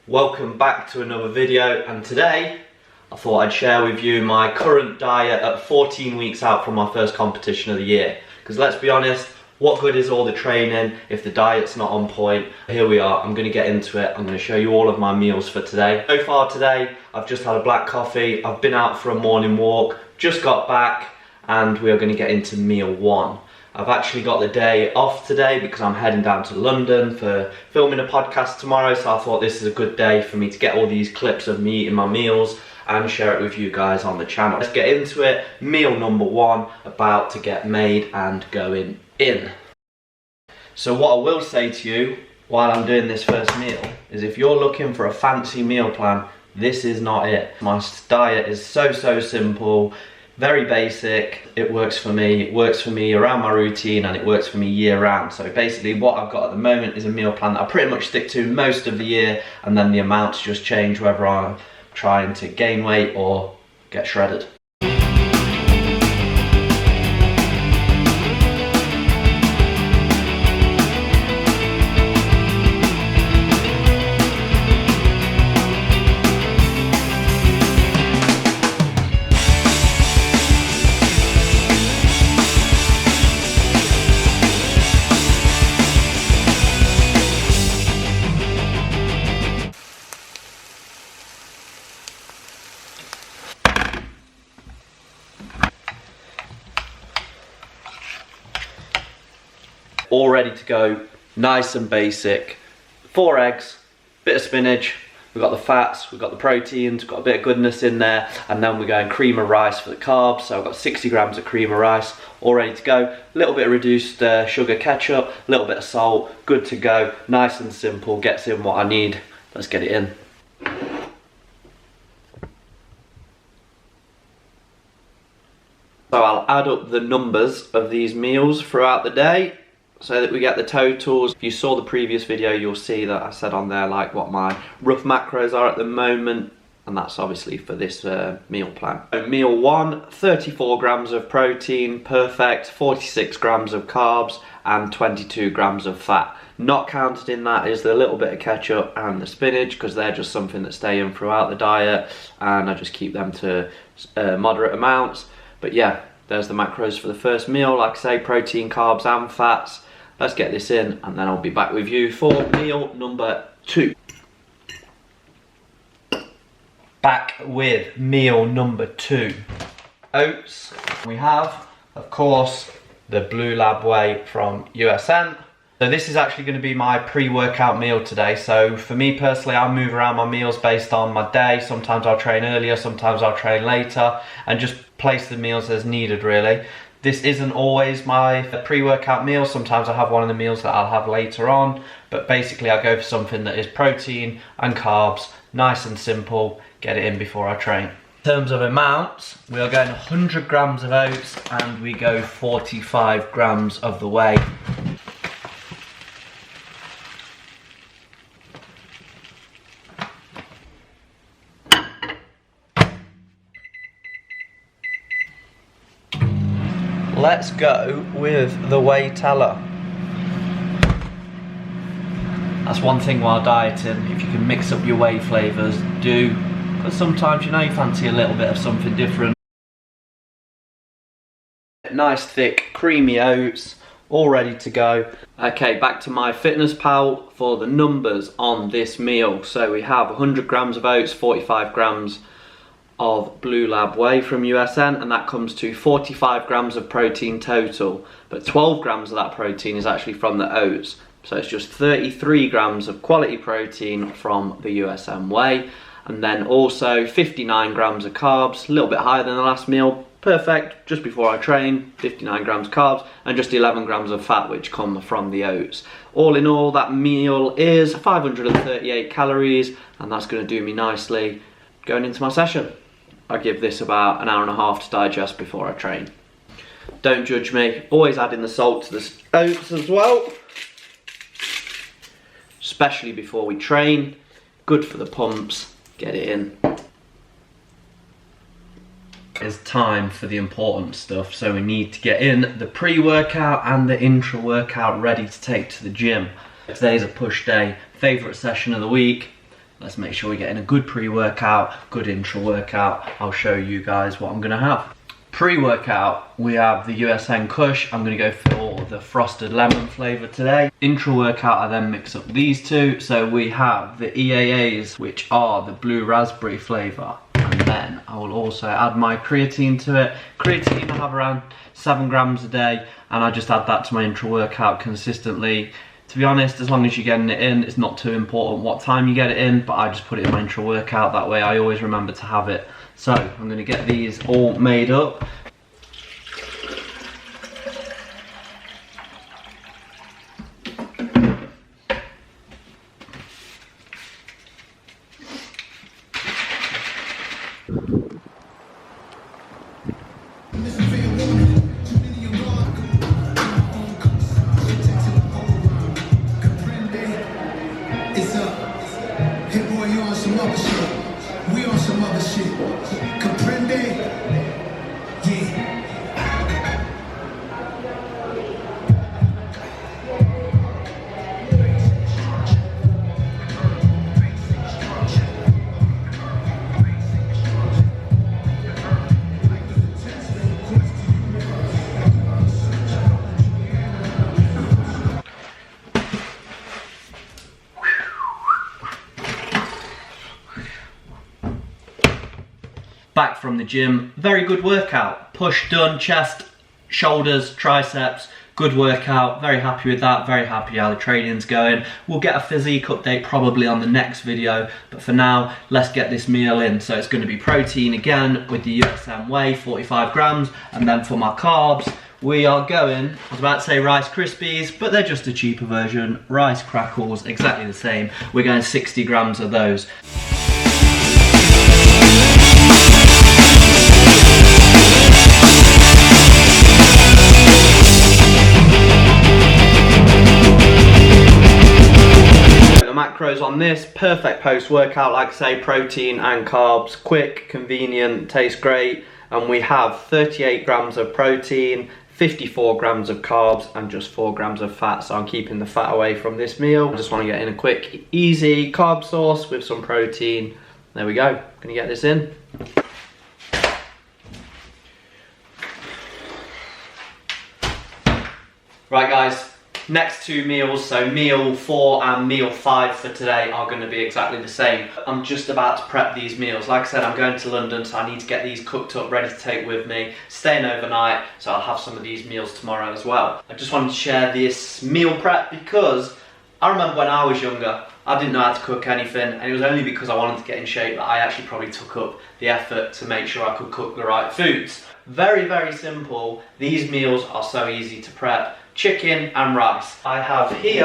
Welcome back to another video, and today I thought I'd share with you my current diet at 14 weeks out from my first competition of the year. Because let's be honest, what good is all the training if the diet's not on point? Here we are, I'm going to get into it. I'm going to show you all of my meals for today. So far today, I've just had a black coffee, I've been out for a morning walk, just got back, and we are going to get into meal one. I've actually got the day off today because I'm heading down to London for filming a podcast tomorrow, so I thought this is a good day for me to get all these clips of me eating my meals and share it with you guys on the channel. Let's get into it. Meal number one, about to get made and going in. So what I will say to you while I'm doing this first meal is, if you're looking for a fancy meal plan, this is not it. My diet is so simple. Very basic. It works for me. It works for me around my routine, and it works for me year round. So basically what I've got at the moment is a meal plan that I pretty much stick to most of the year, and then the amounts just change whether I'm trying to gain weight or get shredded. All ready to go, nice and basic. 4 eggs, bit of spinach, we've got the fats, we've got the proteins, we've got a bit of goodness in there, and then we're going cream of rice for the carbs. So I've got 60 grams of cream of rice, all ready to go. A little bit of reduced sugar ketchup, a little bit of salt, good to go. Nice and simple, gets in what I need. Let's get it in. So I'll add up the numbers of these meals throughout the day, so that we get the totals. If you saw the previous video, you'll see that I said on there like what my rough macros are at the moment, and that's obviously for this meal plan. So meal one, 34 grams of protein, perfect, 46 grams of carbs, and 22 grams of fat. Not counted in that is the little bit of ketchup and the spinach, because they're just something that stay in throughout the diet, and I just keep them to moderate amounts. But yeah, there's the macros for the first meal. Like I say, protein, carbs, and fats. Let's get this in, and then I'll be back with you for meal number two. Back with meal number two. Oats. We have, of course, the Blue Lab Whey from USN. So this is actually going to be my pre-workout meal today. So for me personally, I move around my meals based on my day. Sometimes I'll train earlier, sometimes I'll train later, and just place the meals as needed really. This isn't always my pre-workout meal. Sometimes I have one of the meals that I'll have later on, but basically I go for something that is protein and carbs, nice and simple, get it in before I train. In terms of amounts, we are going 100 grams of oats, and we go 45 grams of the whey. Let's go with the whey teller. That's one thing while dieting, if you can mix up your whey flavours, do. Because sometimes, you know, you fancy a little bit of something different. Nice thick creamy oats, all ready to go. Okay, back to my Fitness Pal for the numbers on this meal. So we have 100 grams of oats, 45 grams of Blue Lab Whey from USN, and that comes to 45 grams of protein total, but 12 grams of that protein is actually from the oats, so it's just 33 grams of quality protein from the USN Whey, and then also 59 grams of carbs, a little bit higher than the last meal, perfect, just before I train, 59 grams carbs, and just 11 grams of fat, which come from the oats. All in all, that meal is 538 calories, and that's going to do me nicely going into my session. I give this about an hour and a half to digest before I train. Don't judge me, always adding the salt to the oats as well, especially before we train. good for the pumps, get it in. It's time for the important stuff, so we need to get in the pre-workout and the intra-workout ready to take to the gym. Today's a push day, favourite session of the week. Let's make sure we get in a good pre-workout, good intra-workout. I'll show you guys what I'm going to have. Pre-workout, we have the Usn Qhush. I'm going to go for the frosted lemon flavour today. Intra-workout, I then mix up these two. So we have the EAAs, which are the blue raspberry flavour. And then I will also add my creatine to it. Creatine I have around 7 grams a day, and I just add that to my intra-workout consistently. To be honest, as long as you're getting it in, it's not too important what time you get it in, but I just put it in my intra-workout, that way I always remember to have it. So, I'm going to get these all made up. Back from the gym, very good workout. Push done, chest, shoulders, triceps, good workout. Very happy with that, very happy how the training's going. We'll get a physique update probably on the next video, but for now, let's get this meal in. So it's going to be protein again with the Usn Whey, 45 grams, and then for my carbs, we are going, I was about to say Rice Krispies, but they're just a cheaper version. Rice Crackles, exactly the same. We're going 60 grams of those. Macros on this, perfect post-workout, like I say, protein and carbs, quick, convenient, tastes great, and we have 38 grams of protein, 54 grams of carbs, and just 4 grams of fat, so I'm keeping the fat away from this meal. I just want to get in a quick, easy carb source with some protein. There we go, gonna get this in. Right guys, next two meals, so meal 4 and meal 5 for today are going to be exactly the same. I'm just about to prep these meals. Like I said, I'm going to London, so I need to get these cooked up, ready to take with me, staying overnight, so I'll have some of these meals tomorrow as well. I just wanted to share this meal prep because I remember when I was younger, I didn't know how to cook anything, and it was only because I wanted to get in shape that I actually probably took up the effort to make sure I could cook the right foods. Very, very simple. These meals are so easy to prep. Chicken and rice. I have here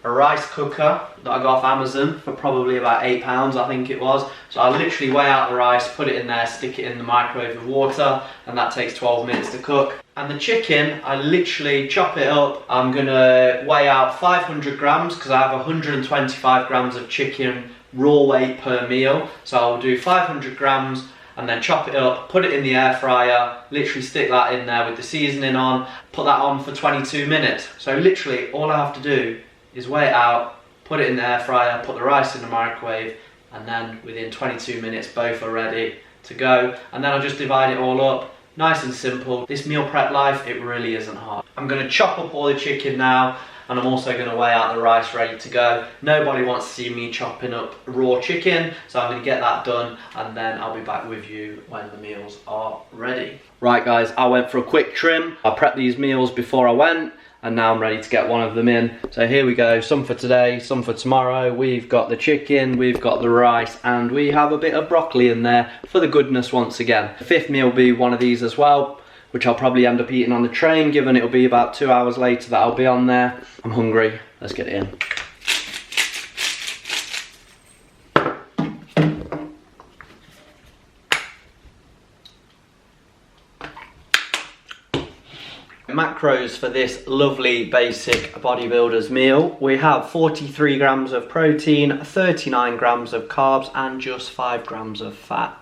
a rice cooker that I got off Amazon for probably about £8, I think it was. So I literally weigh out the rice, put it in there, stick it in the microwave with water, and that takes 12 minutes to cook. And the chicken, I literally chop it up. I'm gonna weigh out 500 grams because I have 125 grams of chicken raw weight per meal. So I'll do 500 grams and then chop it up, put it in the air fryer, literally stick that in there with the seasoning on, put that on for 22 minutes. So literally all I have to do is weigh it out, put it in the air fryer, put the rice in the microwave, and then within 22 minutes both are ready to go. And then I'll just divide it all up, nice and simple. This meal prep life, it really isn't hard. I'm gonna chop up all the chicken now, and I'm also going to weigh out the rice ready to go. Nobody wants to see me chopping up raw chicken, so I'm going to get that done, and then I'll be back with you when the meals are ready. Right guys, I went for a quick trim. I prepped these meals before I went, and now I'm ready to get one of them in. So here we go, some for today, some for tomorrow. We've got the chicken, we've got the rice, and we have a bit of broccoli in there for the goodness once again. The fifth meal will be one of these as well, which I'll probably end up eating on the train, given it'll be about 2 hours later that I'll be on there. I'm hungry, let's get it in. macros for this lovely basic bodybuilder's meal. We have 43 grams of protein, 39 grams of carbs, and just 5 grams of fat.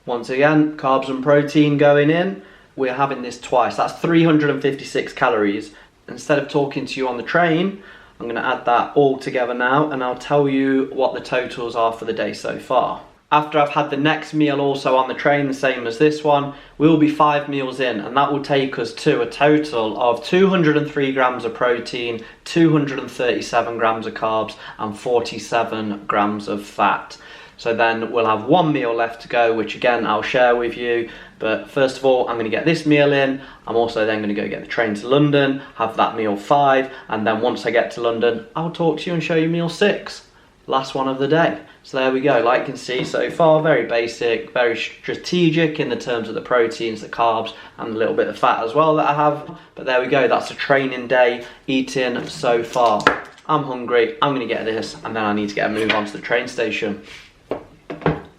Once again, carbs and protein going in. We're having this twice. That's 356 calories. Instead of talking to you on the train, I'm going to add that all together now, and I'll tell you what the totals are for the day so far. After I've had the next meal also on the train, the same as this one, we'll be 5 meals in, and that will take us to a total of 203 grams of protein, 237 grams of carbs, and 47 grams of fat. So then we'll have 1 meal left to go, which again I'll share with you. But first of all, I'm going to get this meal in. I'm also then going to go get the train to London, have that meal 5, and then once I get to London, I'll talk to you and show you meal 6, last one of the day. So there we go. Like you can see so far, very basic, very strategic in the terms of the proteins, the carbs, and a little bit of fat as well that I have. But there we go. That's a training day eating so far. I'm hungry. I'm going to get this, and then I need to get a move on to the train station.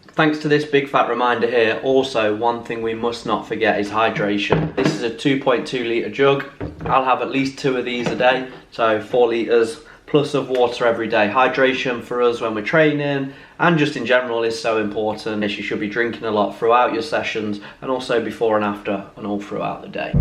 Thanks to this big fat reminder here, also one thing we must not forget is hydration. This is a 2.2 litre jug. I'll have at least 2 of these a day, so 4 litres plus of water every day. Hydration for us when we're training and just in general is so important. You should be drinking a lot throughout your sessions and also before and after and all throughout the day.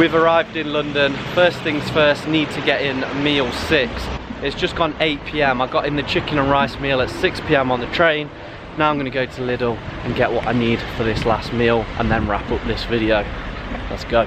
We've arrived in London. First things first, need to get in meal 6. It's just gone 8 PM. I got in the chicken and rice meal at 6 PM on the train. Now I'm gonna go to Lidl and get what I need for this last meal and then wrap up this video. Let's go.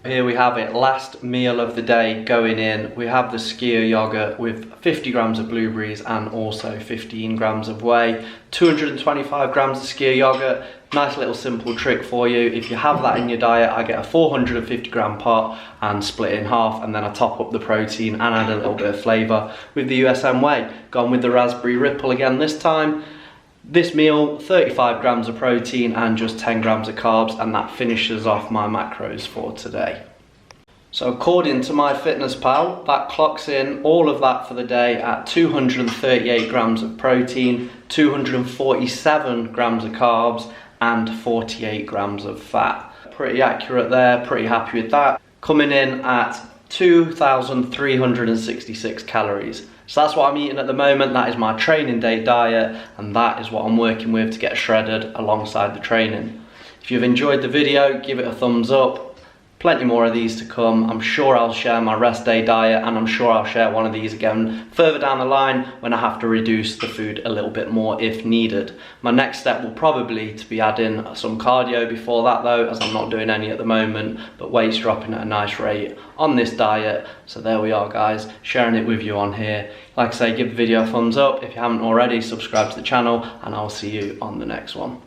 Here we have it, last meal of the day going in. We have the Skyr yogurt with 50 grams of blueberries and also 15 grams of whey. 225 grams of Skyr yogurt. Nice little simple trick for you. If you have that in your diet, I get a 450 gram pot and split it in half, and then I top up the protein and add a little bit of flavour with the Usn Whey. Gone with the raspberry ripple again this time. This meal, 35 grams of protein and just 10 grams of carbs, and that finishes off my macros for today. So according to MyFitnessPal, that clocks in all of that for the day at 238 grams of protein, 247 grams of carbs, and 48 grams of fat. Pretty accurate there, pretty happy with that. Coming in at 2,366 calories. So that's what I'm eating at the moment. That is my training day diet, and that is what I'm working with to get shredded alongside the training. If you've enjoyed the video, give it a thumbs up. Plenty more of these to come. I'm sure I'll share my rest day diet, and I'm sure I'll share one of these again further down the line when I have to reduce the food a little bit more if needed. My next step will probably to be adding some cardio before that though, as I'm not doing any at the moment, but weight's dropping at a nice rate on this diet. So there we are guys, sharing it with you on here. Like I say, give the video a thumbs up. If you haven't already, subscribe to the channel, and I'll see you on the next one.